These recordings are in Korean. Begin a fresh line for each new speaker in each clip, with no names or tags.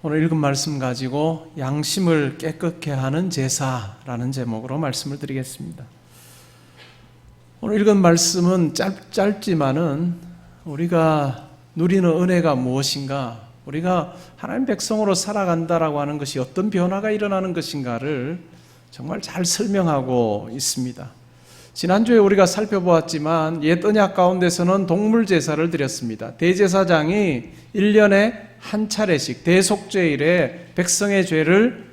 오늘 읽은 말씀 가지고 양심을 깨끗게 하는 제사라는 제목으로 말씀을 드리겠습니다. 오늘 읽은 말씀은 짧지만은 우리가 누리는 은혜가 무엇인가, 우리가 하나님 백성으로 살아간다라고 하는 것이 어떤 변화가 일어나는 것인가를 정말 잘 설명하고 있습니다. 지난주에 우리가 살펴보았지만 옛 언약 가운데서는 동물 제사를 드렸습니다. 대제사장이 1년에 한 차례씩 대속죄일에 백성의 죄를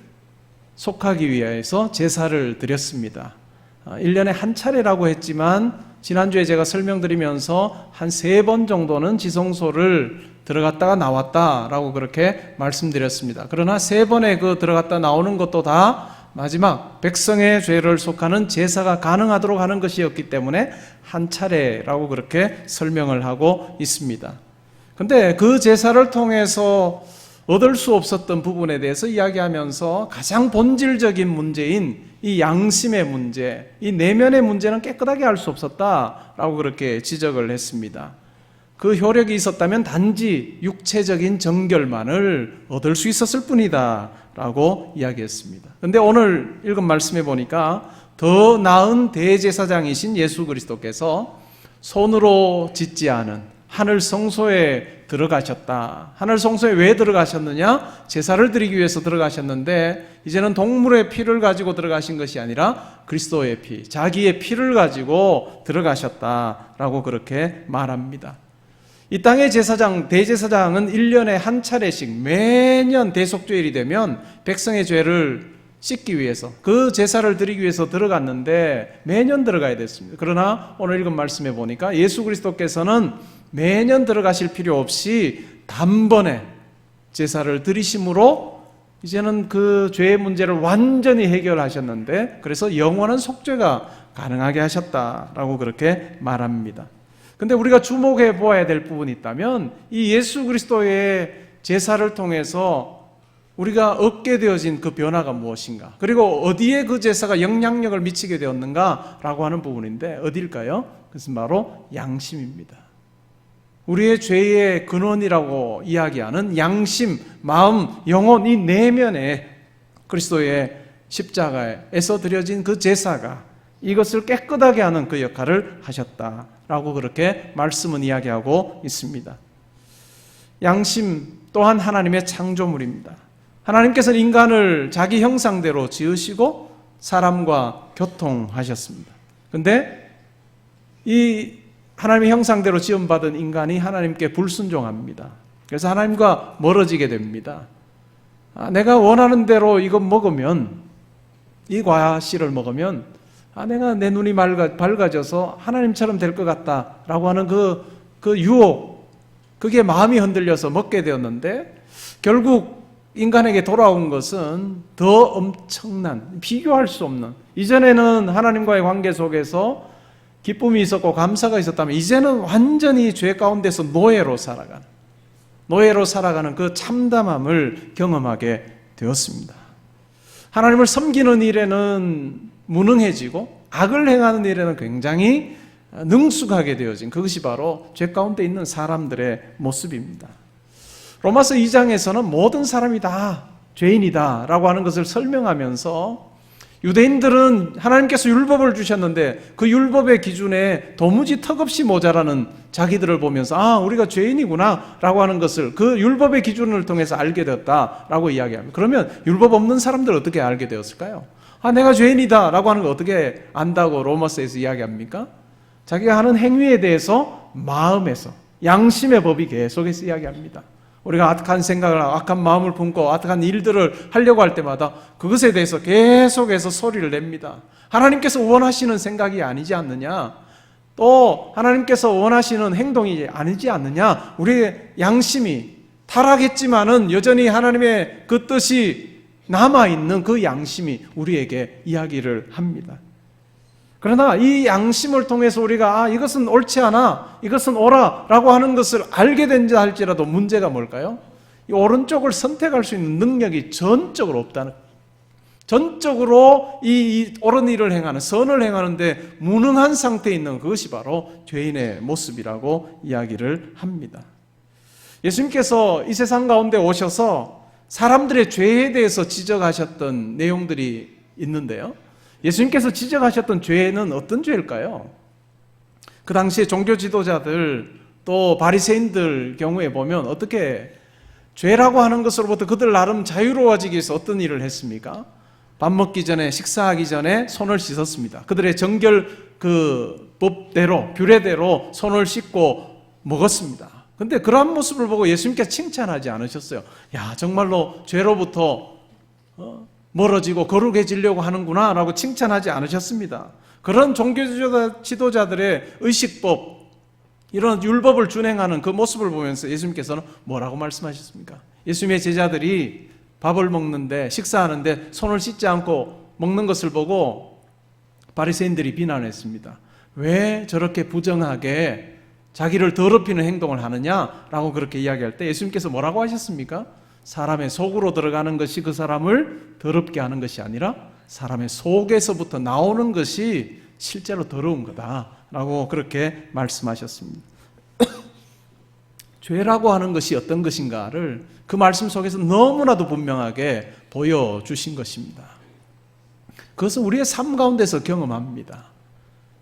속하기 위해서 제사를 드렸습니다. 1년에 한 차례라고 했지만 지난주에 제가 설명드리면서 한 3번 정도는 지성소를 들어갔다가 나왔다라고 그렇게 말씀드렸습니다. 그러나 3번에 그 들어갔다 나오는 것도 다 마지막 백성의 죄를 속하는 제사가 가능하도록 하는 것이었기 때문에 한 차례라고 그렇게 설명을 하고 있습니다. 근데 그 제사를 통해서 얻을 수 없었던 부분에 대해서 이야기하면서 가장 본질적인 문제인 이 양심의 문제, 이 내면의 문제는 깨끗하게 할 수 없었다라고 그렇게 지적을 했습니다. 그 효력이 있었다면 단지 육체적인 정결만을 얻을 수 있었을 뿐이다 라고 이야기했습니다. 그런데 오늘 읽은 말씀에 보니까 더 나은 대제사장이신 예수 그리스도께서 손으로 짓지 않은 하늘 성소에 들어가셨다. 하늘 성소에 왜 들어가셨느냐? 제사를 드리기 위해서 들어가셨는데 이제는 동물의 피를 가지고 들어가신 것이 아니라 그리스도의 피, 자기의 피를 가지고 들어가셨다라고 그렇게 말합니다. 이 땅의 대제사장은 1년에 한 차례씩 매년 대속죄일이 되면 백성의 죄를 씻기 위해서 그 제사를 드리기 위해서 들어갔는데 매년 들어가야 됐습니다. 그러나 오늘 읽은 말씀에 보니까 예수 그리스도께서는 매년 들어가실 필요 없이 단번에 제사를 드리심으로 이제는 그 죄의 문제를 완전히 해결하셨는데 그래서 영원한 속죄가 가능하게 하셨다라고 그렇게 말합니다. 근데 우리가 주목해 보아야 될 부분이 있다면 이 예수 그리스도의 제사를 통해서 우리가 얻게 되어진 그 변화가 무엇인가, 그리고 어디에 그 제사가 영향력을 미치게 되었는가라고 하는 부분인데 어디일까요? 그것은 바로 양심입니다. 우리의 죄의 근원이라고 이야기하는 양심, 마음, 영혼, 이 내면에 그리스도의 십자가에서 드려진 그 제사가 이것을 깨끗하게 하는 그 역할을 하셨다라고 그렇게 말씀은 이야기하고 있습니다. 양심 또한 하나님의 창조물입니다. 하나님께서는 인간을 자기 형상대로 지으시고 사람과 교통하셨습니다. 그런데 이 하나님의 형상대로 지음받은 인간이 하나님께 불순종합니다. 그래서 하나님과 멀어지게 됩니다. 내가 원하는 대로 이거 먹으면, 이 과실을 먹으면 내가 내 눈이 밝아져서 하나님처럼 될 것 같다라고 하는 그 유혹, 그게 마음이 흔들려서 먹게 되었는데 결국 인간에게 돌아온 것은 더 엄청난, 비교할 수 없는, 이전에는 하나님과의 관계 속에서 기쁨이 있었고 감사가 있었다면 이제는 완전히 죄 가운데서 노예로 살아가는 그 참담함을 경험하게 되었습니다. 하나님을 섬기는 일에는 무능해지고 악을 행하는 일에는 굉장히 능숙하게 되어진, 그것이 바로 죄 가운데 있는 사람들의 모습입니다. 로마서 2장에서는 모든 사람이 다 죄인이다 라고 하는 것을 설명하면서 유대인들은 하나님께서 율법을 주셨는데 그 율법의 기준에 도무지 턱없이 모자라는 자기들을 보면서 우리가 죄인이구나 라고 하는 것을 그 율법의 기준을 통해서 알게 되었다라고 이야기합니다. 그러면 율법 없는 사람들 어떻게 알게 되었을까요? 내가 죄인이다 라고 하는 거 어떻게 안다고 로마서에서 이야기합니까? 자기가 하는 행위에 대해서 마음에서, 양심의 법이 계속해서 이야기합니다. 우리가 악한 생각을, 악한 마음을 품고 악한 일들을 하려고 할 때마다 그것에 대해서 계속해서 소리를 냅니다. 하나님께서 원하시는 생각이 아니지 않느냐, 또 하나님께서 원하시는 행동이 아니지 않느냐, 우리의 양심이 타락했지만은 여전히 하나님의 그 뜻이 남아있는 그 양심이 우리에게 이야기를 합니다. 그러나 이 양심을 통해서 우리가 이것은 옳지 않아, 이것은 옳아 라고 하는 것을 알게 된다 할지라도 문제가 뭘까요? 이 오른쪽을 선택할 수 있는 능력이 전적으로 없다는, 전적으로 이 옳은 일을 행하는, 선을 행하는데 무능한 상태에 있는 그것이 바로 죄인의 모습이라고 이야기를 합니다. 예수님께서 이 세상 가운데 오셔서 사람들의 죄에 대해서 지적하셨던 내용들이 있는데요. 예수님께서 지적하셨던 죄는 어떤 죄일까요? 그 당시에 종교 지도자들 또 바리새인들 경우에 보면 어떻게 죄라고 하는 것으로부터 그들 나름 자유로워지기 위해서 어떤 일을 했습니까? 밥 먹기 전에, 식사하기 전에 손을 씻었습니다. 그들의 정결 그 법대로, 규례대로 손을 씻고 먹었습니다. 근데 그러한 모습을 보고 예수님께서 칭찬하지 않으셨어요. 야, 정말로 죄로부터 멀어지고 거룩해지려고 하는구나 라고 칭찬하지 않으셨습니다. 그런 종교 지도자들의 의식법, 이런 율법을 준행하는 그 모습을 보면서 예수님께서는 뭐라고 말씀하셨습니까? 예수님의 제자들이 밥을 먹는데, 식사하는데 손을 씻지 않고 먹는 것을 보고 바리새인들이 비난했습니다. 왜 저렇게 부정하게 자기를 더럽히는 행동을 하느냐라고 그렇게 이야기할 때 예수님께서 뭐라고 하셨습니까? 사람의 속으로 들어가는 것이 그 사람을 더럽게 하는 것이 아니라 사람의 속에서부터 나오는 것이 실제로 더러운 거다라고 그렇게 말씀하셨습니다. 죄라고 하는 것이 어떤 것인가를 그 말씀 속에서 너무나도 분명하게 보여주신 것입니다. 그것은 우리의 삶 가운데서 경험합니다.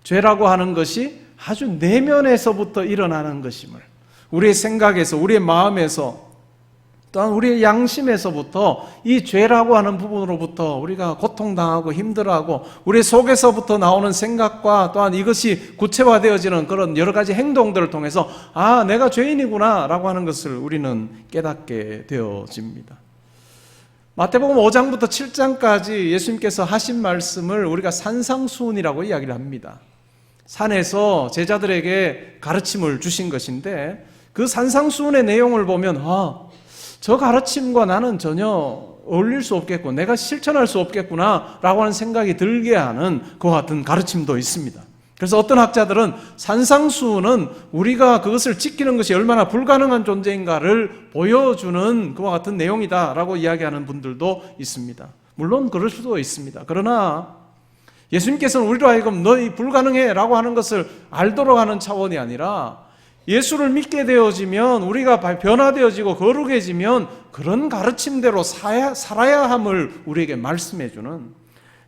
죄라고 하는 것이 아주 내면에서부터 일어나는 것임을, 우리의 생각에서, 우리의 마음에서, 또한 우리의 양심에서부터 이 죄라고 하는 부분으로부터 우리가 고통당하고 힘들어하고 우리 속에서부터 나오는 생각과 또한 이것이 구체화되어지는 그런 여러 가지 행동들을 통해서 아, 내가 죄인이구나 라고 하는 것을 우리는 깨닫게 되어집니다. 마태복음 5장부터 7장까지 예수님께서 하신 말씀을 우리가 산상수훈이라고 이야기를 합니다. 산에서 제자들에게 가르침을 주신 것인데 그 산상수훈의 내용을 보면 저 가르침과 나는 전혀 어울릴 수 없겠고 내가 실천할 수 없겠구나 라고 하는 생각이 들게 하는 그와 같은 가르침도 있습니다. 그래서 어떤 학자들은 산상수훈은 우리가 그것을 지키는 것이 얼마나 불가능한 존재인가를 보여주는 그와 같은 내용이다 라고 이야기하는 분들도 있습니다. 물론 그럴 수도 있습니다. 그러나 예수님께서는 우리로 하여금 너희 불가능해 라고 하는 것을 알도록 하는 차원이 아니라 예수를 믿게 되어지면 우리가 변화되어지고 거룩해지면 그런 가르침대로 살아야 함을 우리에게 말씀해 주는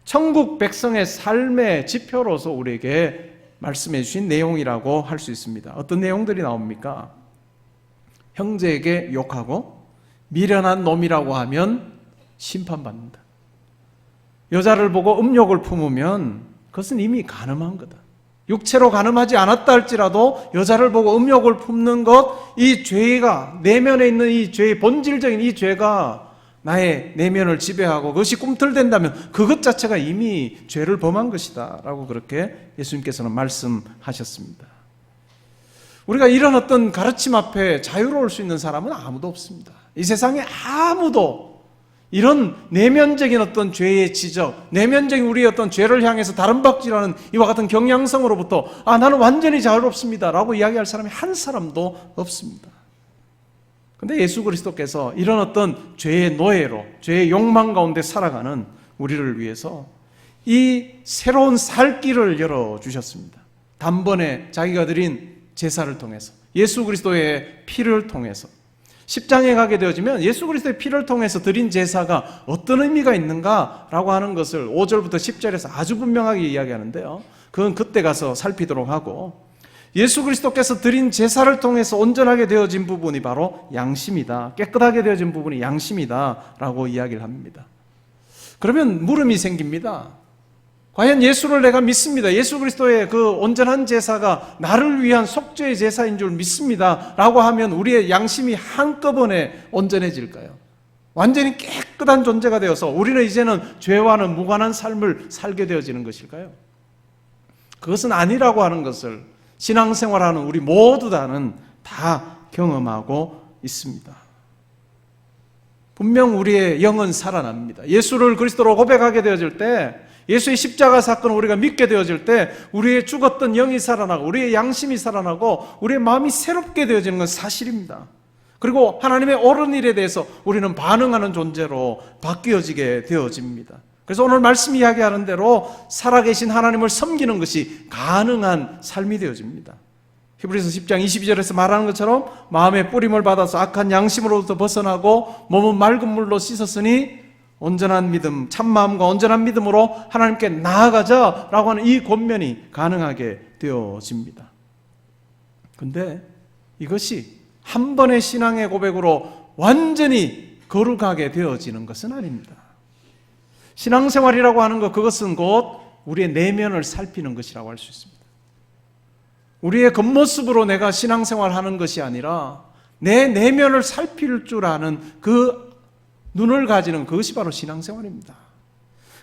천국 백성의 삶의 지표로서 우리에게 말씀해 주신 내용이라고 할 수 있습니다. 어떤 내용들이 나옵니까? 형제에게 욕하고 미련한 놈이라고 하면 심판받는다. 여자를 보고 음욕을 품으면 그것은 이미 간음한 거다. 육체로 간음하지 않았다 할지라도 여자를 보고 음욕을 품는 것, 이 죄가 내면에 있는 이 죄의 본질적인 이 죄가 나의 내면을 지배하고 그것이 꿈틀댄다면 그것 자체가 이미 죄를 범한 것이다 라고 그렇게 예수님께서는 말씀하셨습니다. 우리가 이런 어떤 가르침 앞에 자유로울 수 있는 사람은 아무도 없습니다. 이 세상에 아무도 이런 내면적인 어떤 죄의 지적, 내면적인 우리의 어떤 죄를 향해서 다른 박질하는 이와 같은 경향성으로부터 나는 완전히 자유롭습니다 라고 이야기할 사람이 한 사람도 없습니다. 그런데 예수 그리스도께서 이런 어떤 죄의 노예로, 죄의 욕망 가운데 살아가는 우리를 위해서 이 새로운 살 길을 열어주셨습니다. 단번에 자기가 드린 제사를 통해서, 예수 그리스도의 피를 통해서 십장에 가게 되어지면 예수 그리스도의 피를 통해서 드린 제사가 어떤 의미가 있는가라고 하는 것을 5절부터 10절에서 아주 분명하게 이야기하는데요. 그건 그때 가서 살피도록 하고, 예수 그리스도께서 드린 제사를 통해서 온전하게 되어진 부분이 바로 양심이다. 깨끗하게 되어진 부분이 양심이다 라고 이야기를 합니다. 그러면 물음이 생깁니다. 과연 예수를 내가 믿습니다. 예수 그리스도의 그 온전한 제사가 나를 위한 속죄의 제사인 줄 믿습니다 라고 하면 우리의 양심이 한꺼번에 온전해질까요? 완전히 깨끗한 존재가 되어서 우리는 이제는 죄와는 무관한 삶을 살게 되어지는 것일까요? 그것은 아니라고 하는 것을 신앙생활하는 우리 모두 다는 다 경험하고 있습니다. 분명 우리의 영은 살아납니다. 예수를 그리스도로 고백하게 되어질 때, 예수의 십자가 사건을 우리가 믿게 되어질 때 우리의 죽었던 영이 살아나고 우리의 양심이 살아나고 우리의 마음이 새롭게 되어지는 건 사실입니다. 그리고 하나님의 옳은 일에 대해서 우리는 반응하는 존재로 바뀌어지게 되어집니다. 그래서 오늘 말씀 이야기하는 대로 살아계신 하나님을 섬기는 것이 가능한 삶이 되어집니다. 히브리서 10장 22절에서 말하는 것처럼 마음의 뿌림을 받아서 악한 양심으로부터 벗어나고 몸은 맑은 물로 씻었으니 온전한 믿음, 참마음과 온전한 믿음으로 하나님께 나아가자라고 하는 이 권면이 가능하게 되어집니다. 근데 이것이 한 번의 신앙의 고백으로 완전히 거룩하게 되어지는 것은 아닙니다. 신앙생활이라고 하는 것, 그것은 곧 우리의 내면을 살피는 것이라고 할 수 있습니다. 우리의 겉모습으로 내가 신앙생활하는 것이 아니라 내 내면을 살필 줄 아는 그 눈을 가지는 그것이 바로 신앙생활입니다.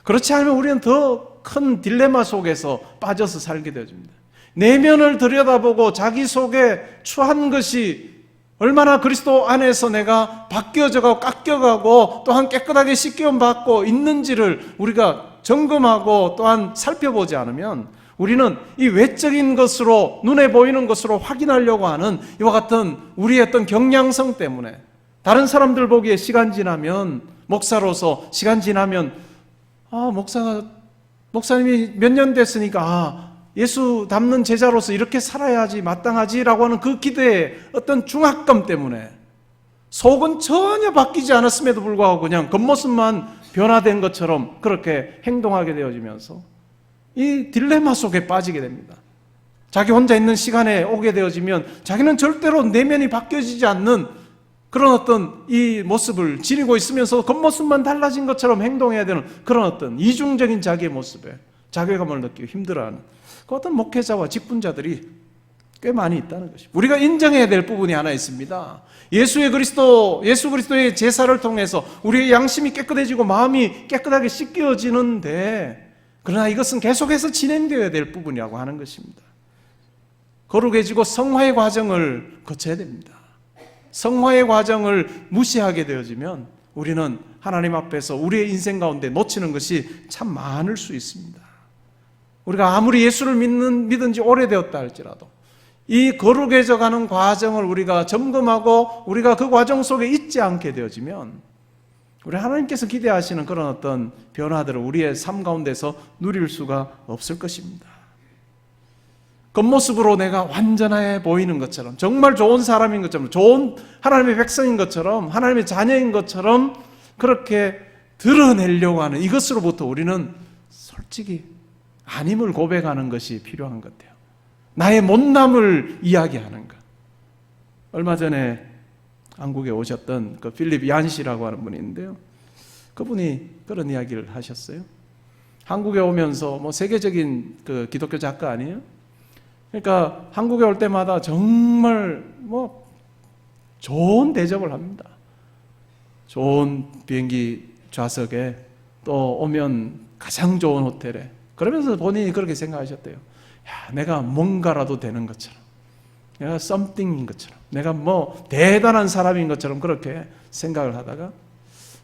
그렇지 않으면 우리는 더 큰 딜레마 속에서 빠져서 살게 되어집니다. 내면을 들여다보고 자기 속에 추한 것이 얼마나 그리스도 안에서 내가 바뀌어져가고 깎여가고 또한 깨끗하게 씻김 받고 있는지를 우리가 점검하고 또한 살펴보지 않으면 우리는 이 외적인 것으로 눈에 보이는 것으로 확인하려고 하는 이와 같은 우리의 어떤 경향성 때문에 다른 사람들 보기에 시간 지나면 목사로서 시간 지나면 목사님이 몇 년 됐으니까 예수 닮는 제자로서 이렇게 살아야지 마땅하지라고 하는 그 기대의 어떤 중압감 때문에 속은 전혀 바뀌지 않았음에도 불구하고 그냥 겉모습만 변화된 것처럼 그렇게 행동하게 되어지면서 이 딜레마 속에 빠지게 됩니다. 자기 혼자 있는 시간에 오게 되어지면 자기는 절대로 내면이 바뀌어지지 않는 그런 어떤 이 모습을 지니고 있으면서 겉모습만 달라진 것처럼 행동해야 되는 그런 어떤 이중적인 자기의 모습에 자괴감을 느끼고 힘들어하는 그 어떤 목회자와 직분자들이 꽤 많이 있다는 것입니다. 우리가 인정해야 될 부분이 하나 있습니다. 예수 그리스도의 제사를 통해서 우리의 양심이 깨끗해지고 마음이 깨끗하게 씻겨지는데 그러나 이것은 계속해서 진행되어야 될 부분이라고 하는 것입니다. 거룩해지고 성화의 과정을 거쳐야 됩니다. 성화의 과정을 무시하게 되어지면 우리는 하나님 앞에서 우리의 인생 가운데 놓치는 것이 참 많을 수 있습니다. 우리가 아무리 예수를 믿은 지 오래되었다 할지라도 이 거룩해져 가는 과정을 우리가 점검하고 우리가 그 과정 속에 있지 않게 되어지면 우리 하나님께서 기대하시는 그런 어떤 변화들을 우리의 삶 가운데서 누릴 수가 없을 것입니다. 겉모습으로 내가 완전해 보이는 것처럼 정말 좋은 사람인 것처럼 좋은 하나님의 백성인 것처럼 하나님의 자녀인 것처럼 그렇게 드러내려고 하는 이것으로부터 우리는 솔직히 아님을 고백하는 것이 필요한 것 같아요. 나의 못남을 이야기하는 것. 얼마 전에 한국에 오셨던 그 필립 얀 씨라고 하는 분이 있는데요. 그분이 그런 이야기를 하셨어요. 한국에 오면서 세계적인 그 기독교 작가 아니에요? 그러니까 한국에 올 때마다 정말 좋은 대접을 합니다. 좋은 비행기 좌석에 또 오면 가장 좋은 호텔에 그러면서 본인이 그렇게 생각하셨대요. 내가 뭔가라도 되는 것처럼 내가 something인 것처럼 내가 대단한 사람인 것처럼 그렇게 생각을 하다가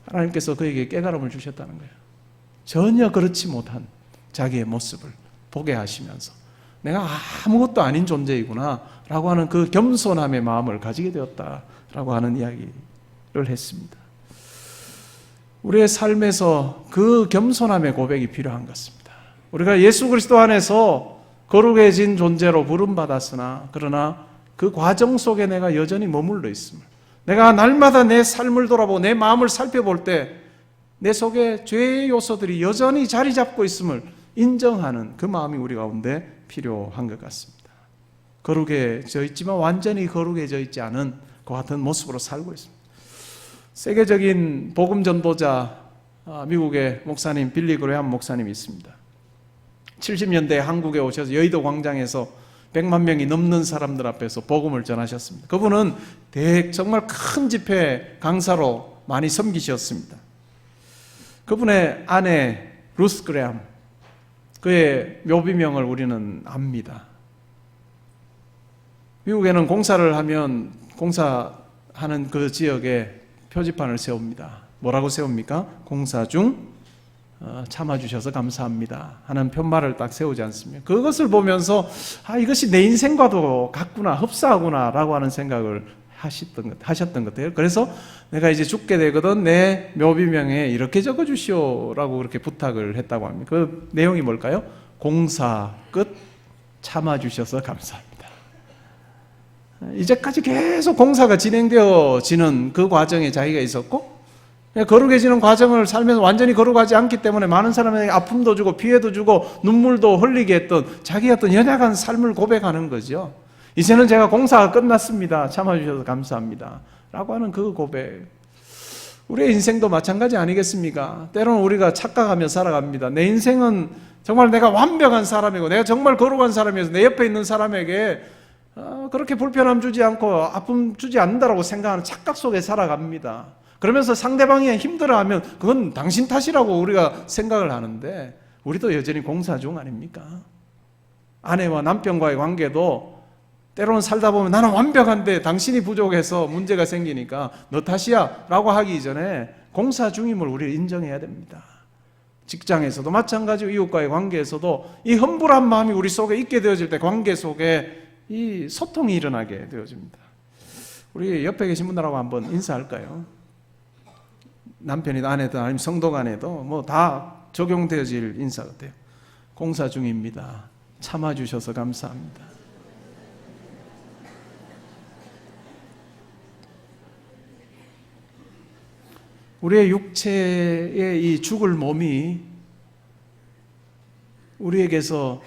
하나님께서 그에게 깨달음을 주셨다는 거예요. 전혀 그렇지 못한 자기의 모습을 보게 하시면서 내가 아무것도 아닌 존재이구나 라고 하는 그 겸손함의 마음을 가지게 되었다라고 하는 이야기를 했습니다. 우리의 삶에서 그 겸손함의 고백이 필요한 것입니다. 우리가 예수 그리스도 안에서 거룩해진 존재로 부름받았으나 그러나 그 과정 속에 내가 여전히 머물러 있음을, 내가 날마다 내 삶을 돌아보고 내 마음을 살펴볼 때 내 속에 죄의 요소들이 여전히 자리 잡고 있음을 인정하는 그 마음이 우리 가운데 필요한 것 같습니다. 거룩해져 있지만 완전히 거룩해져 있지 않은 그 같은 모습으로 살고 있습니다. 세계적인 복음 전도자 미국의 목사님 빌리 그레함 목사님이 있습니다. 70년대에 한국에 오셔서 여의도 광장에서 100만 명이 넘는 사람들 앞에서 복음을 전하셨습니다. 그분은 정말 큰 집회 강사로 많이 섬기셨습니다. 그분의 아내 루스 그레함, 그의 묘비명을 우리는 압니다. 미국에는 공사를 하면 공사하는 그 지역에 표지판을 세웁니다. 뭐라고 세웁니까? 공사 중 참아주셔서 감사합니다 하는 편말을 딱 세우지 않습니까? 그것을 보면서 이것이 내 인생과도 같구나, 흡사하구나 라고 하는 생각을 하셨던 것 같아요. 그래서 내가 이제 죽게 되거든 내 묘비명에 이렇게 적어주시오 라고 그렇게 부탁을 했다고 합니다. 그 내용이 뭘까요? 공사 끝 참아주셔서 감사합니다. 이제까지 계속 공사가 진행되어지는 그 과정에 자기가 있었고, 거룩해지는 과정을 살면서 완전히 거룩하지 않기 때문에 많은 사람에게 아픔도 주고 피해도 주고 눈물도 흘리게 했던 자기의 어떤 연약한 삶을 고백하는 거죠. 이제는 제가 공사가 끝났습니다. 참아주셔서 감사합니다. 라고 하는 그 고백. 우리의 인생도 마찬가지 아니겠습니까? 때로는 우리가 착각하며 살아갑니다. 내 인생은 정말 내가 완벽한 사람이고 내가 정말 거룩한 사람이어서 내 옆에 있는 사람에게 그렇게 불편함 주지 않고 아픔 주지 않는다라고 생각하는 착각 속에 살아갑니다. 그러면서 상대방이 힘들어하면 그건 당신 탓이라고 우리가 생각을 하는데, 우리도 여전히 공사 중 아닙니까? 아내와 남편과의 관계도 때로는 살다 보면 나는 완벽한데 당신이 부족해서 문제가 생기니까 너 탓이야 라고 하기 이전에 공사 중임을 우리가 인정해야 됩니다. 직장에서도 마찬가지고 이웃과의 관계에서도 이 험불한 마음이 우리 속에 있게 되어질 때 관계 속에 이 소통이 일어나게 되어집니다. 우리 옆에 계신 분들하고 한번 인사할까요? 남편이든 아내든 아니면 성도 간에도 뭐 다 적용되어질 인사 같아요. 공사 중입니다. 참아주셔서 감사합니다. 우리의 육체의 이 죽을 몸이 우리에게서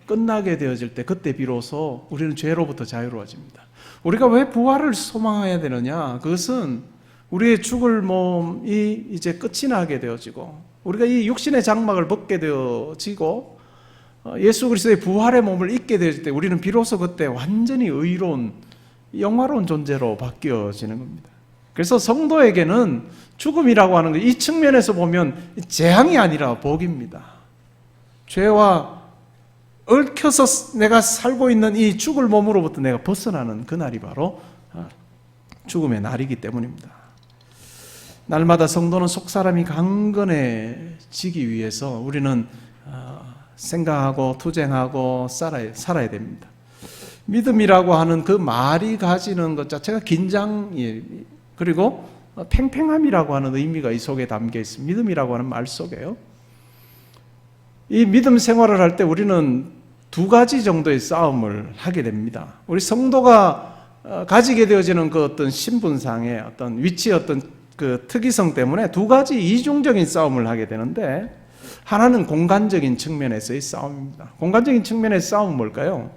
끝나게 되어질 때, 그때 비로소 우리는 죄로부터 자유로워집니다. 우리가 왜 부활을 소망해야 되느냐? 그것은 우리의 죽을 몸이 이제 끝이 나게 되어지고 우리가 이 육신의 장막을 벗게 되어지고 예수 그리스도의 부활의 몸을 입게 되어질 때 우리는 비로소 그때 완전히 의로운 영화로운 존재로 바뀌어지는 겁니다. 그래서 성도에게는 죽음이라고 하는 것, 이 측면에서 보면 재앙이 아니라 복입니다. 죄와 얽혀서 내가 살고 있는 이 죽을 몸으로부터 내가 벗어나는 그날이 바로 죽음의 날이기 때문입니다. 날마다 성도는 속사람이 강건해지기 위해서 우리는 생각하고 투쟁하고 살아야 됩니다. 믿음이라고 하는 그 말이 가지는 것 자체가 긴장이에요. 그리고 팽팽함이라고 하는 의미가 이 속에 담겨 있습니다. 믿음이라고 하는 말 속에요. 이 믿음 생활을 할 때 우리는 두 가지 정도의 싸움을 하게 됩니다. 우리 성도가 가지게 되어지는 그 어떤 신분상의 어떤 위치의 어떤 그 특이성 때문에 두 가지 이중적인 싸움을 하게 되는데, 하나는 공간적인 측면에서의 싸움입니다. 공간적인 측면의 싸움은 뭘까요?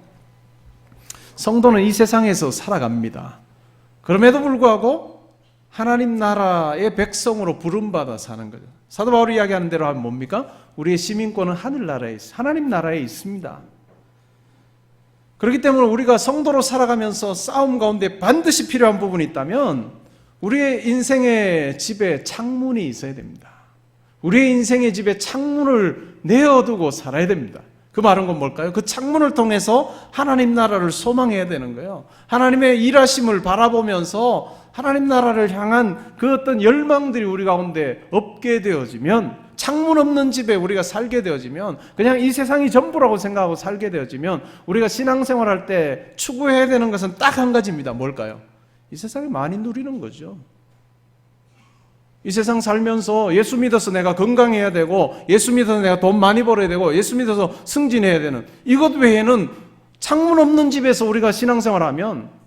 성도는 이 세상에서 살아갑니다. 그럼에도 불구하고 하나님 나라의 백성으로 부름받아 사는 거죠. 사도 바울이 이야기하는 대로 하면 뭡니까? 우리의 시민권은 하늘나라에 있습니다. 하나님 나라에 있습니다. 그렇기 때문에 우리가 성도로 살아가면서 싸움 가운데 반드시 필요한 부분이 있다면 우리의 인생의 집에 창문이 있어야 됩니다. 우리의 인생의 집에 창문을 내어두고 살아야 됩니다. 그 말은 건 뭘까요? 그 창문을 통해서 하나님 나라를 소망해야 되는 거예요. 하나님의 일하심을 바라보면서 하나님 나라를 향한 그 어떤 열망들이 우리 가운데 없게 되어지면, 창문 없는 집에 우리가 살게 되어지면, 그냥 이 세상이 전부라고 생각하고 살게 되어지면, 우리가 신앙생활할 때 추구해야 되는 것은 딱 한 가지입니다. 뭘까요? 이 세상에 많이 누리는 거죠. 이 세상 살면서 예수 믿어서 내가 건강해야 되고, 예수 믿어서 내가 돈 많이 벌어야 되고, 예수 믿어서 승진해야 되는, 이것 외에는 창문 없는 집에서 우리가 신앙생활하면,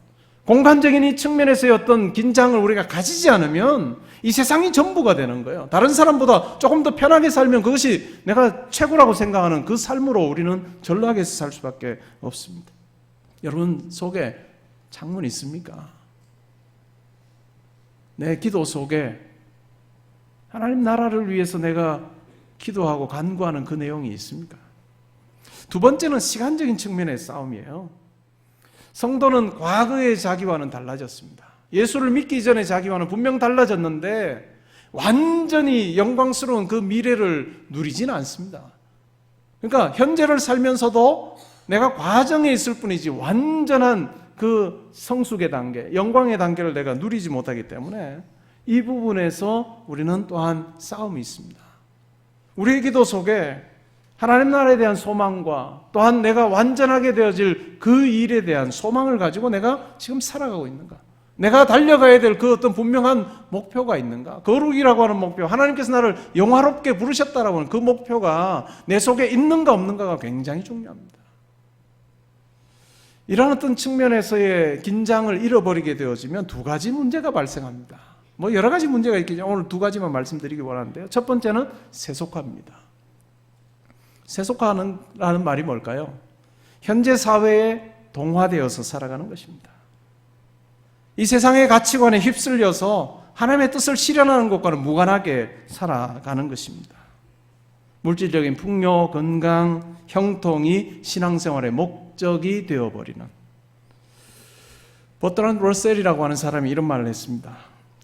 공간적인 이 측면에서의 어떤 긴장을 우리가 가지지 않으면 이 세상이 전부가 되는 거예요. 다른 사람보다 조금 더 편하게 살면 그것이 내가 최고라고 생각하는 그 삶으로 우리는 전락해서 살 수밖에 없습니다. 여러분 속에 창문 있습니까? 내 기도 속에 하나님 나라를 위해서 내가 기도하고 간구하는 그 내용이 있습니까? 두 번째는 시간적인 측면의 싸움이에요. 성도는 과거의 자기와는 달라졌습니다. 예수를 믿기 전에 자기와는 분명 달라졌는데 완전히 영광스러운 그 미래를 누리지는 않습니다. 그러니까 현재를 살면서도 내가 과정에 있을 뿐이지 완전한 그 성숙의 단계, 영광의 단계를 내가 누리지 못하기 때문에 이 부분에서 우리는 또한 싸움이 있습니다. 우리의 기도 속에 하나님 나라에 대한 소망과 또한 내가 완전하게 되어질 그 일에 대한 소망을 가지고 내가 지금 살아가고 있는가? 내가 달려가야 될 그 어떤 분명한 목표가 있는가? 거룩이라고 하는 목표, 하나님께서 나를 영화롭게 부르셨다라고 하는 그 목표가 내 속에 있는가 없는가가 굉장히 중요합니다. 이런 어떤 측면에서의 긴장을 잃어버리게 되어지면 두 가지 문제가 발생합니다. 뭐 여러 가지 문제가 있겠죠. 오늘 두 가지만 말씀드리기 원하는데요. 첫 번째는 세속화입니다. 세속화라는 말이 뭘까요? 현재 사회에 동화되어서 살아가는 것입니다. 이 세상의 가치관에 휩쓸려서 하나님의 뜻을 실현하는 것과는 무관하게 살아가는 것입니다. 물질적인 풍요, 건강, 형통이 신앙생활의 목적이 되어버리는. 버트란드 러셀이라고 하는 사람이 이런 말을 했습니다.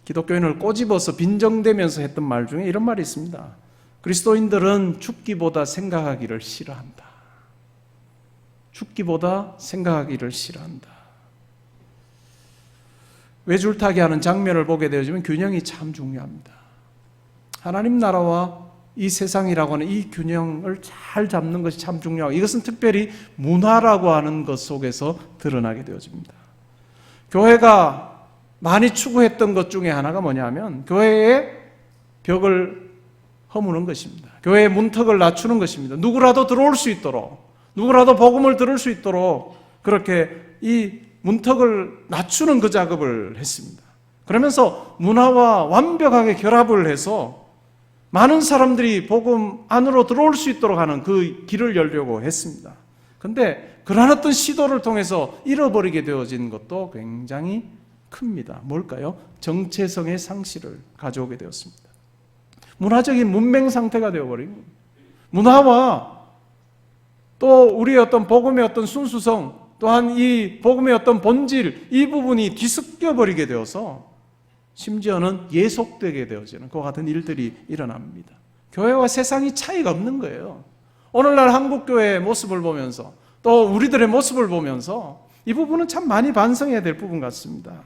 기독교인을 꼬집어서 빈정대면서 했던 말 중에 이런 말이 있습니다. 그리스도인들은 죽기보다 생각하기를 싫어한다. 죽기보다 생각하기를 싫어한다. 외줄타기 하는 장면을 보게 되어지면 균형이 참 중요합니다. 하나님 나라와 이 세상이라고 하는 이 균형을 잘 잡는 것이 참 중요하고, 이것은 특별히 문화라고 하는 것 속에서 드러나게 되어집니다. 교회가 많이 추구했던 것 중에 하나가 뭐냐면 교회의 벽을 허무는 것입니다. 교회의 문턱을 낮추는 것입니다. 누구라도 들어올 수 있도록, 누구라도 복음을 들을 수 있도록 그렇게 이 문턱을 낮추는 그 작업을 했습니다. 그러면서 문화와 완벽하게 결합을 해서 많은 사람들이 복음 안으로 들어올 수 있도록 하는 그 길을 열려고 했습니다. 그런데 그러한 어떤 시도를 통해서 잃어버리게 되어진 것도 굉장히 큽니다. 뭘까요? 정체성의 상실을 가져오게 되었습니다. 문화적인 문맹 상태가 되어버린 문화와 또 우리의 어떤 복음의 어떤 순수성, 또한 이 복음의 어떤 본질, 이 부분이 뒤섞여 버리게 되어서 심지어는 예속되게 되어지는 그와 같은 일들이 일어납니다. 교회와 세상이 차이가 없는 거예요. 오늘날 한국교회의 모습을 보면서 또 우리들의 모습을 보면서 이 부분은 참 많이 반성해야 될 부분 같습니다.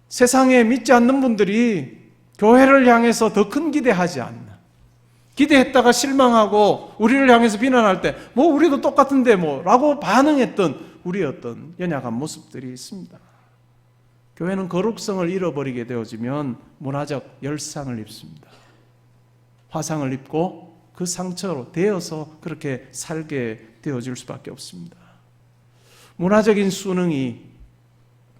세상에 믿지 않는 분들이 교회를 향해서 더 큰 기대하지 않는, 기대했다가 실망하고 우리를 향해서 비난할 때 뭐 우리도 똑같은데 뭐 라고 반응했던 우리의 어떤 연약한 모습들이 있습니다. 교회는 거룩성을 잃어버리게 되어지면 문화적 열상을 입습니다. 화상을 입고 그 상처로 되어서 그렇게 살게 되어질 수밖에 없습니다. 문화적인 수능이,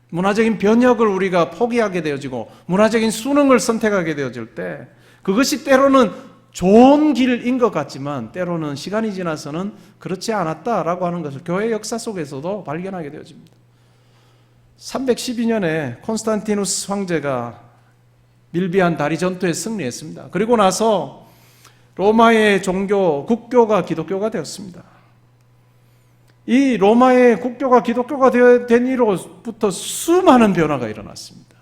문화적인 변혁을 우리가 포기하게 되어지고 문화적인 수능을 선택하게 되어질 때 그것이 때로는 좋은 길인 것 같지만 때로는 시간이 지나서는 그렇지 않았다라고 하는 것을 교회 역사 속에서도 발견하게 되어집니다. 312년에 콘스탄티누스 황제가 밀비안 다리 전투에 승리했습니다. 그리고 나서 로마의 종교, 국교가 기독교가 되었습니다. 이 로마의 국교가 기독교가 된 이후로부터 수많은 변화가 일어났습니다.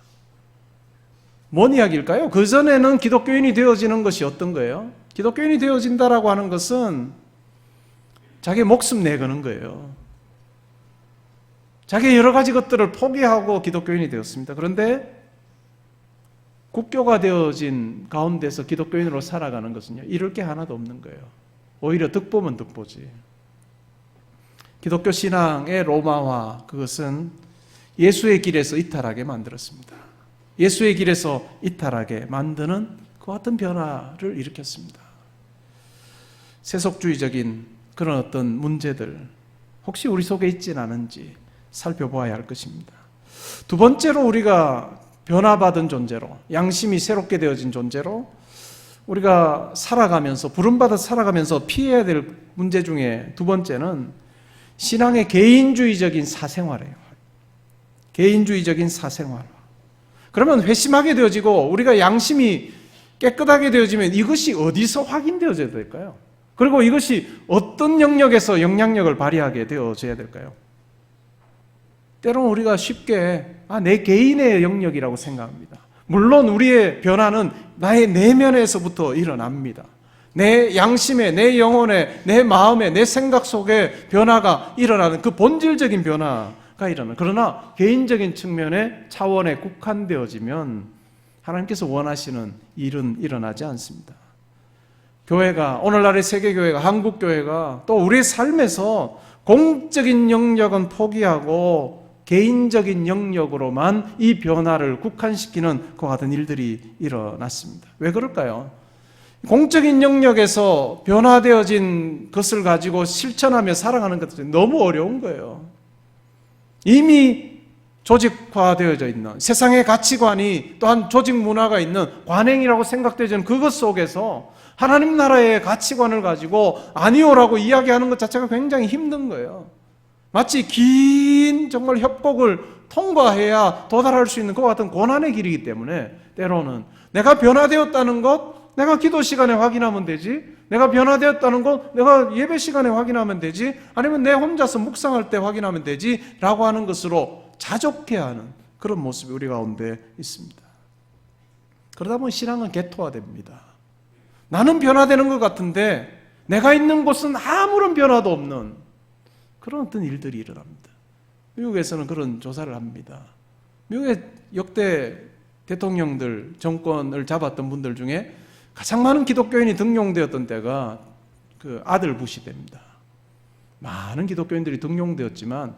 뭔 이야기일까요? 그전에는 기독교인이 되어지는 것이 어떤 거예요? 기독교인이 되어진다라고 하는 것은 자기 목숨 내거는 거예요. 자기의 여러 가지 것들을 포기하고 기독교인이 되었습니다. 그런데 국교가 되어진 가운데서 기독교인으로 살아가는 것은요, 이럴 게 하나도 없는 거예요. 오히려 득보면 득보지. 기독교 신앙의 로마화, 그것은 예수의 길에서 이탈하게 만들었습니다. 예수의 길에서 이탈하게 만드는 그 같은 변화를 일으켰습니다. 세속주의적인 그런 어떤 문제들 혹시 우리 속에 있지는 않은지 살펴보아야 할 것입니다. 두 번째로 우리가 변화받은 존재로, 양심이 새롭게 되어진 존재로 우리가 살아가면서, 부름받아 살아가면서 피해야 될 문제 중에 두 번째는 신앙의 개인주의적인 사생활이에요. 개인주의적인 사생활. 그러면 회심하게 되어지고 우리가 양심이 깨끗하게 되어지면 이것이 어디서 확인되어져야 될까요? 그리고 이것이 어떤 영역에서 영향력을 발휘하게 되어져야 될까요? 때로는 우리가 쉽게 내 개인의 영역이라고 생각합니다. 물론 우리의 변화는 나의 내면에서부터 일어납니다. 내 양심에, 내 영혼에, 내 마음에, 내 생각 속에 변화가 일어나는 그 본질적인 변화가 일어나는, 그러나 개인적인 측면의 차원에 국한되어지면 하나님께서 원하시는 일은 일어나지 않습니다. 교회가, 오늘날의 세계교회가, 한국교회가 또 우리의 삶에서 공적인 영역은 포기하고 개인적인 영역으로만 이 변화를 국한시키는 그와 같은 일들이 일어났습니다. 왜 그럴까요? 공적인 영역에서 변화되어진 것을 가지고 실천하며 살아가는 것들이 너무 어려운 거예요. 이미 조직화되어져 있는 세상의 가치관이 또한 조직 문화가 있는 관행이라고 생각되는 그것 속에서 하나님 나라의 가치관을 가지고 아니오라고 이야기하는 것 자체가 굉장히 힘든 거예요. 마치 긴 정말 협곡을 통과해야 도달할 수 있는 그와 같은 고난의 길이기 때문에 때로는 내가 변화되었다는 것 내가 기도 시간에 확인하면 되지, 내가 변화되었다는 것 내가 예배 시간에 확인하면 되지, 아니면 내 혼자서 묵상할 때 확인하면 되지 라고 하는 것으로 자족해하는 그런 모습이 우리 가운데 있습니다. 그러다 보면 신앙은 개토화됩니다. 나는 변화되는 것 같은데 내가 있는 곳은 아무런 변화도 없는 그런 어떤 일들이 일어납니다. 미국에서는 그런 조사를 합니다. 미국의 역대 대통령들, 정권을 잡았던 분들 중에 가장 많은 기독교인이 등용되었던 때가 그 아들 부시 때입니다. 많은 기독교인들이 등용되었지만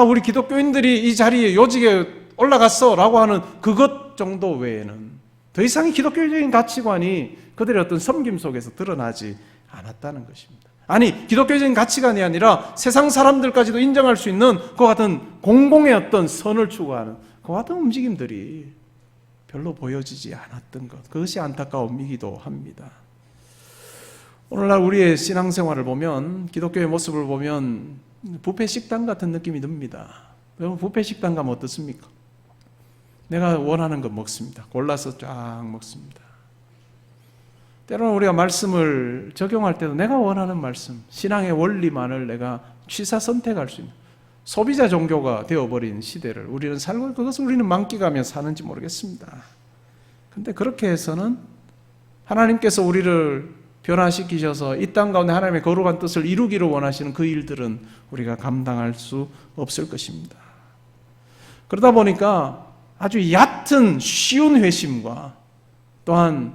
우리 기독교인들이 이 자리에 요직에 올라갔어 라고 하는 그것 정도 외에는 더 이상의 기독교적인 가치관이 그들의 어떤 섬김 속에서 드러나지 않았다는 것입니다. 아니, 기독교적인 가치관이 아니라 세상 사람들까지도 인정할 수 있는 그와 같은 공공의 어떤 선을 추구하는 그와 같은 움직임들이 별로 보여지지 않았던 것, 그것이 안타까움이기도 합니다. 오늘날 우리의 신앙생활을 보면, 기독교의 모습을 보면 뷔페 식당 같은 느낌이 듭니다. 여러분, 뷔페 식당 가면 어떻습니까? 내가 원하는 거 먹습니다. 골라서 쫙 먹습니다. 때로는 우리가 말씀을 적용할 때도 내가 원하는 말씀, 신앙의 원리만을 내가 취사 선택할 수 있는 소비자 종교가 되어버린 시대를 우리는 살고 있고, 그것을 우리는 만끽하며 사는지 모르겠습니다. 그런데 그렇게 해서는 하나님께서 우리를 변화시키셔서 이 땅 가운데 하나님의 거룩한 뜻을 이루기를 원하시는 그 일들은 우리가 감당할 수 없을 것입니다. 그러다 보니까 아주 얕은 쉬운 회심과 또한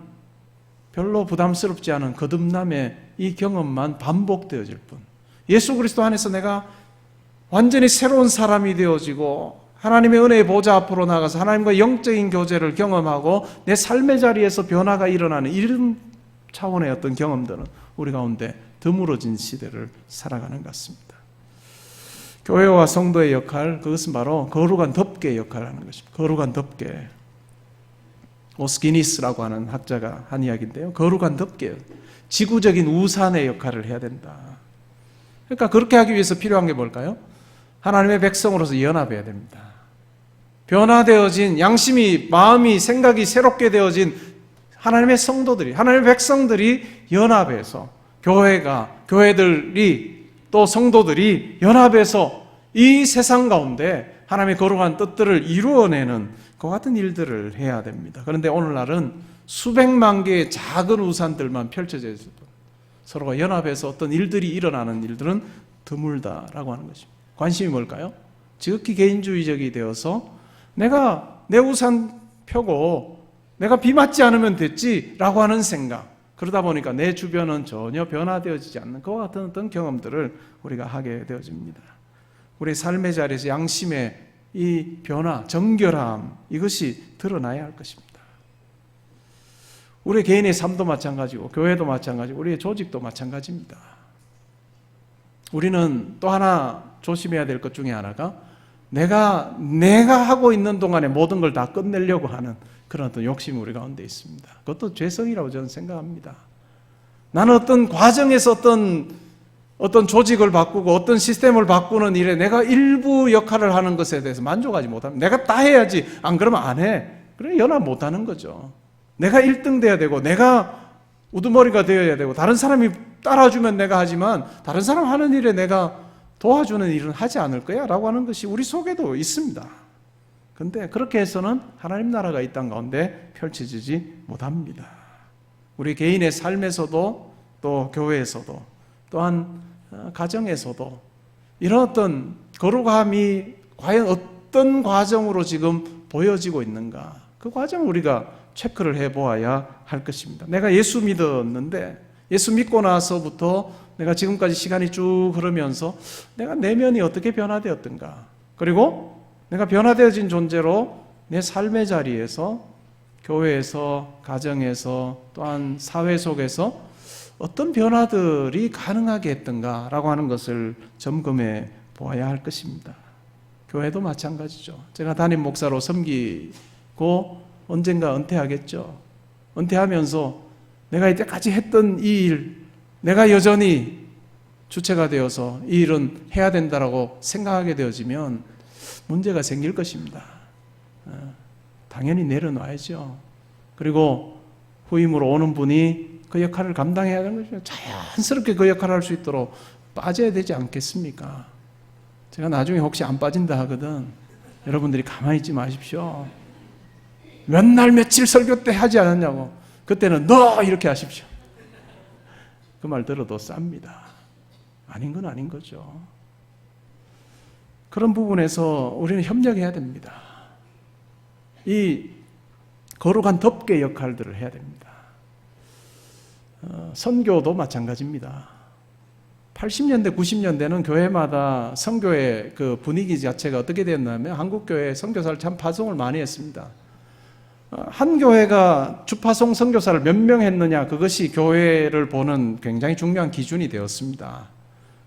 별로 부담스럽지 않은 거듭남의 이 경험만 반복되어질 뿐, 예수 그리스도 안에서 내가 완전히 새로운 사람이 되어지고 하나님의 은혜의 보좌 앞으로 나가서 하나님과 영적인 교제를 경험하고 내 삶의 자리에서 변화가 일어나는 이런 차원의 어떤 경험들은 우리 가운데 드물어진 시대를 살아가는 것 같습니다. 교회와 성도의 역할, 그것은 바로 거룩한 덮개의 역할을 하는 것입니다. 거룩한 덮개. 오스기니스라고 하는 학자가 한 이야기인데요. 거룩한 덮개, 지구적인 우산의 역할을 해야 된다. 그러니까 그렇게 하기 위해서 필요한 게 뭘까요? 하나님의 백성으로서 연합해야 됩니다. 변화되어진 양심이, 마음이, 생각이 새롭게 되어진 하나님의 성도들이, 하나님의 백성들이 연합해서 교회들이 또 성도들이 연합해서 이 세상 가운데 하나님의 거룩한 뜻들을 이루어내는 그 같은 일들을 해야 됩니다. 그런데 오늘날은 수백만 개의 작은 우산들만 펼쳐져 있어도 서로가 연합해서 어떤 일들이 일어나는 일들은 드물다라고 하는 것입니다. 관심이 뭘까요? 지극히 개인주의적이 되어서 내가 내 우산 펴고 내가 비 맞지 않으면 됐지라고 하는 생각, 그러다 보니까 내 주변은 전혀 변화되어지지 않는 그와 같은 어떤 경험들을 우리가 하게 되어집니다. 우리의 삶의 자리에서 양심의 이 변화, 정결함, 이것이 드러나야 할 것입니다. 우리 개인의 삶도 마찬가지고 교회도 마찬가지고 우리의 조직도 마찬가지입니다. 우리는 또 하나 조심해야 될 것 중에 하나가 내가 하고 있는 동안에 모든 걸 다 끝내려고 하는 그런 어떤 욕심이 우리 가운데 있습니다. 그것도 죄성이라고 저는 생각합니다. 나는 어떤 과정에서 어떤 조직을 바꾸고 어떤 시스템을 바꾸는 일에 내가 일부 역할을 하는 것에 대해서 만족하지 못합니다. 내가 다 해야지, 안 그러면 안 해. 그래 연합 못하는 거죠. 내가 1등 돼야 되고 내가 우두머리가 되어야 되고 다른 사람이 따라주면 내가 하지만 다른 사람 하는 일에 내가 도와주는 일은 하지 않을 거야 라고 하는 것이 우리 속에도 있습니다. 그런데 그렇게 해서는 하나님 나라가 이 땅 가운데 펼쳐지지 못합니다. 우리 개인의 삶에서도 또 교회에서도 또한 가정에서도 이런 어떤 거룩함이 과연 어떤 과정으로 지금 보여지고 있는가, 그 과정을 우리가 체크를 해보아야 할 것입니다. 내가 예수 믿었는데 예수 믿고 나서부터 내가 지금까지 시간이 쭉 흐르면서 내가 내면이 어떻게 변화되었던가, 그리고 내가 변화되어진 존재로 내 삶의 자리에서, 교회에서, 가정에서, 또한 사회 속에서 어떤 변화들이 가능하게 했던가라고 하는 것을 점검해 보아야 할 것입니다. 교회도 마찬가지죠. 제가 담임 목사로 섬기고 언젠가 은퇴하겠죠. 은퇴하면서 내가 이때까지 했던 이 일, 내가 여전히 주체가 되어서 이 일은 해야 된다라고 생각하게 되어지면 문제가 생길 것입니다. 당연히 내려놔야죠. 그리고 후임으로 오는 분이 그 역할을 감당해야 하는 거죠. 자연스럽게 그 역할을 할 수 있도록 빠져야 되지 않겠습니까? 제가 나중에 혹시 안 빠진다 하거든 여러분들이 가만히 있지 마십시오. 몇 날 며칠 설교 때 하지 않았냐고. 그때는 너 이렇게 하십시오. 그 말 들어도 쌉니다. 아닌 건 아닌 거죠. 그런 부분에서 우리는 협력해야 됩니다. 이 거룩한 덮개 역할들을 해야 됩니다. 선교도 마찬가지입니다. 80년대, 90년대는 교회마다 선교의 그 분위기 자체가 어떻게 됐냐면 한국교회 선교사를 참 파송을 많이 했습니다. 한 교회가 주파송 선교사를 몇 명 했느냐, 그것이 교회를 보는 굉장히 중요한 기준이 되었습니다.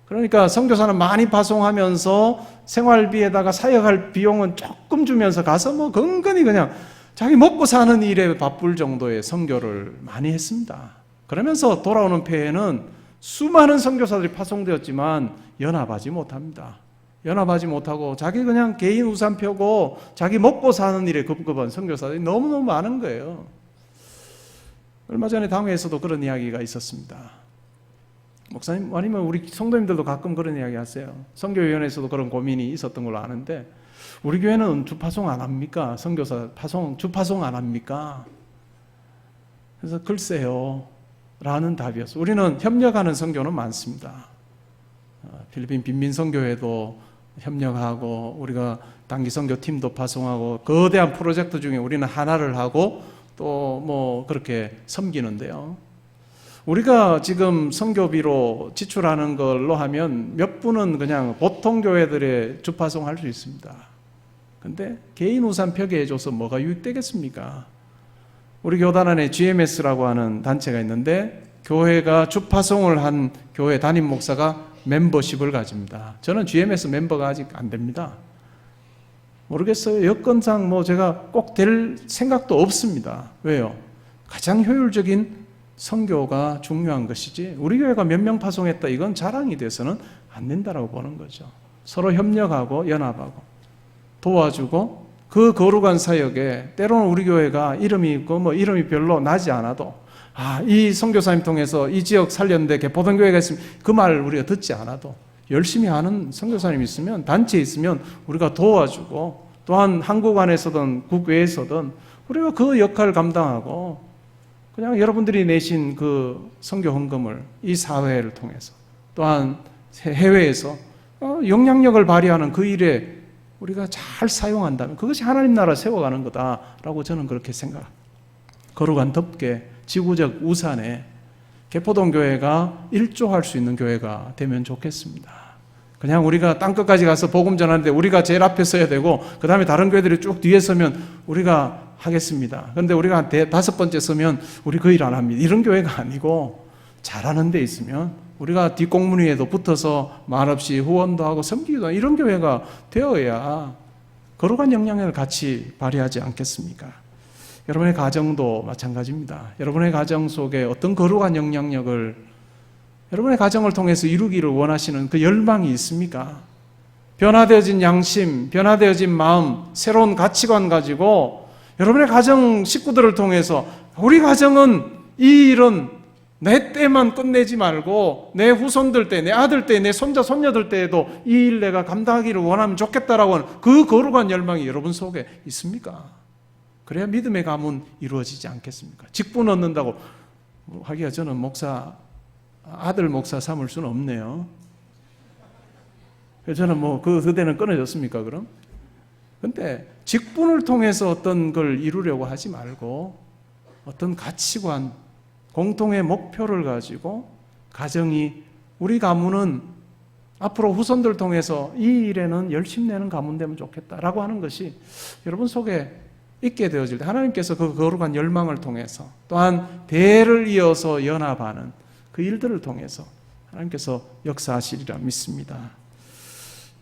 그러니까 선교사는 많이 파송하면서 생활비에다가 사역할 비용은 조금 주면서 가서 뭐 건건히 그냥 자기 먹고 사는 일에 바쁠 정도의 선교를 많이 했습니다. 그러면서 돌아오는 폐해는 수많은 선교사들이 파송되었지만 연합하지 못합니다. 연합하지 못하고 자기 그냥 개인 우산 펴고 자기 먹고 사는 일에 급급한 선교사들이 너무너무 많은 거예요. 얼마 전에 당회에서도 그런 이야기가 있었습니다. 목사님 아니면 우리 성도님들도 가끔 그런 이야기 하세요. 선교위원회에서도 그런 고민이 있었던 걸로 아는데 우리 교회는 주파송 안 합니까? 선교사 주파송 안 합니까? 그래서 글쎄요 라는 답이었어요. 우리는 협력하는 선교는 많습니다. 필리핀 빈민선교회도 협력하고 우리가 단기선교팀도 파송하고 거대한 프로젝트 중에 우리는 하나를 하고 또 뭐 그렇게 섬기는데요. 우리가 지금 선교비로 지출하는 걸로 하면 몇 분은 그냥 보통 교회들의 주파송 할 수 있습니다. 근데 개인 우산 펴게 해줘서 뭐가 유익되겠습니까? 우리 교단 안에 GMS라고 하는 단체가 있는데 교회가 주파송을 한 교회 담임 목사가 멤버십을 가집니다. 저는 GMS 멤버가 아직 안 됩니다. 모르겠어요. 여건상 뭐 제가 꼭 될 생각도 없습니다. 왜요? 가장 효율적인 선교가 중요한 것이지 우리 교회가 몇 명 파송했다 이건 자랑이 돼서는 안 된다라고 보는 거죠. 서로 협력하고 연합하고 도와주고 그 거룩한 사역에 때로는 우리 교회가 이름이 있고 뭐 이름이 별로 나지 않아도 이 선교사님 통해서 이 지역 살렸는데 개포동 교회가 있으면 그 말 우리가 듣지 않아도 열심히 하는 선교사님이 있으면 단체에 있으면 우리가 도와주고 또한 한국 안에서든 국외에서든 우리가 그 역할을 감당하고 그냥 여러분들이 내신 그 선교 헌금을 이 사회를 통해서 또한 해외에서 영향력을 발휘하는 그 일에 우리가 잘 사용한다면 그것이 하나님 나라 세워가는 거다라고 저는 그렇게 생각합니다. 거룩한 덮개, 지구적 우산에 개포동 교회가 일조할 수 있는 교회가 되면 좋겠습니다. 그냥 우리가 땅끝까지 가서 복음 전하는데 우리가 제일 앞에 서야 되고 그 다음에 다른 교회들이 쭉 뒤에 서면 우리가 하겠습니다. 그런데 우리가 한 5번째 서면 우리 그 일 안 합니다. 이런 교회가 아니고 잘하는 데 있으면 우리가 뒷공무니에도 붙어서 말없이 후원도 하고 섬기기도 하고 이런 교회가 되어야 거룩한 영향력을 같이 발휘하지 않겠습니까? 여러분의 가정도 마찬가지입니다. 여러분의 가정 속에 어떤 거룩한 영향력을 여러분의 가정을 통해서 이루기를 원하시는 그 열망이 있습니까? 변화되어진 양심, 변화되어진 마음, 새로운 가치관 가지고 여러분의 가정 식구들을 통해서 우리 가정은 이 일은 내 때만 끝내지 말고 내 후손들 때, 내 아들 때, 내 손자, 손녀들 때에도 이 일 내가 감당하기를 원하면 좋겠다라고 하는 그 거룩한 열망이 여러분 속에 있습니까? 그래야 믿음의 가문 이루어지지 않겠습니까? 직분 얻는다고 하기가 저는 아들 목사 삼을 수는 없네요. 저는 뭐 그대는 끊어졌습니까 그럼? 근데 직분을 통해서 어떤 걸 이루려고 하지 말고 어떤 가치관, 공통의 목표를 가지고 가정이 우리 가문은 앞으로 후손들 통해서 이 일에는 열심 내는 가문 되면 좋겠다라고 하는 것이 여러분 속에 있게 되어질 때 하나님께서 그 거룩한 열망을 통해서 또한 대를 이어서 연합하는 그 일들을 통해서 하나님께서 역사하시리라 믿습니다.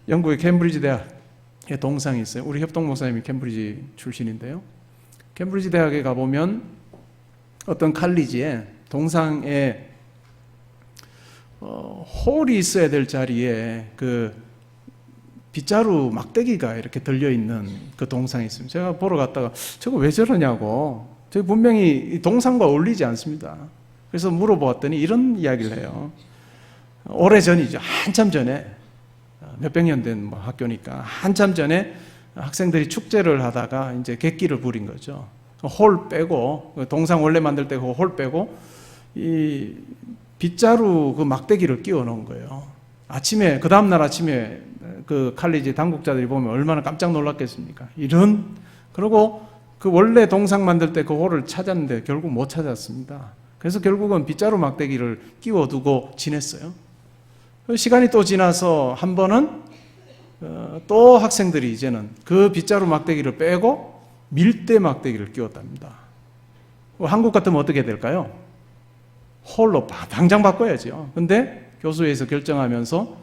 영국의 캠브리지 대학 동상이 있어요. 우리 협동 목사님이 캠브리지 출신인데요. 캠브리지 대학에 가보면 어떤 칼리지에 동상에 홀이 있어야 될 자리에 그 빗자루 막대기가 이렇게 들려있는 그 동상이 있습니다. 제가 보러 갔다가 저거 왜 저러냐고, 저거 분명히 동상과 어울리지 않습니다. 그래서 물어보았더니 이런 이야기를 해요. 오래전이죠. 한참 전에, 몇백 년 된 뭐 학교니까 한참 전에 학생들이 축제를 하다가 이제 객기를 부린 거죠. 홀 빼고, 동상 원래 만들 때 그 홀 빼고 이 빗자루 그 막대기를 끼워 놓은 거예요. 아침에, 그 다음날 아침에 그 칼리지 당국자들이 보면 얼마나 깜짝 놀랐겠습니까? 그리고 그 원래 동상 만들 때 그 홀을 찾았는데 결국 못 찾았습니다. 그래서 결국은 빗자루 막대기를 끼워 두고 지냈어요. 시간이 또 지나서 한 번은 또 학생들이 이제는 그 빗자루 막대기를 빼고 밀대 막대기를 끼웠답니다. 한국 같으면 어떻게 될까요? 홀로 당장 바꿔야죠. 근데 교수회에서 결정하면서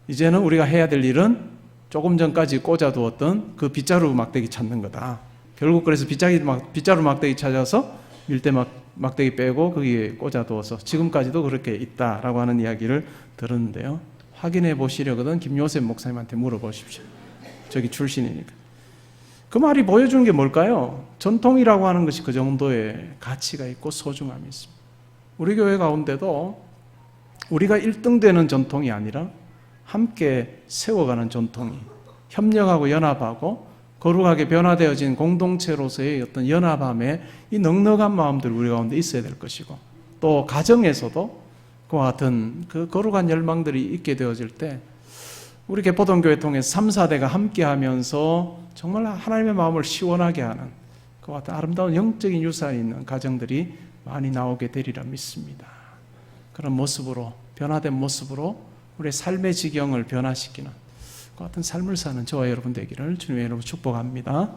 이제는 우리가 해야 될 일은 조금 전까지 꽂아두었던 그 빗자루 막대기 찾는 거다. 결국 그래서 빗자루 막대기 찾아서 밀대 막대기 빼고 거기에 꽂아두어서 지금까지도 그렇게 있다라고 하는 이야기를 들었는데요. 확인해 보시려거든 김요셉 목사님한테 물어보십시오. 저기 출신이니까. 그 말이 보여주는 게 뭘까요? 전통이라고 하는 것이 그 정도의 가치가 있고 소중함이 있습니다. 우리 교회 가운데도 우리가 1등 되는 전통이 아니라 함께 세워가는 전통이, 협력하고 연합하고 거룩하게 변화되어진 공동체로서의 어떤 연합함에 이 넉넉한 마음들 우리 가운데 있어야 될 것이고, 또 가정에서도 그와 같은 그 거룩한 열망들이 있게 되어질 때 우리 개포동교회 통해서 3, 4대가 함께 하면서 정말 하나님의 마음을 시원하게 하는 그와 같은 아름다운 영적인 유산이 있는 가정들이 많이 나오게 되리라 믿습니다. 그런 모습으로, 변화된 모습으로 우리의 삶의 지경을 변화시키는 그 같은 삶을 사는 저와 여러분 되기를 주님의 이름으로 축복합니다.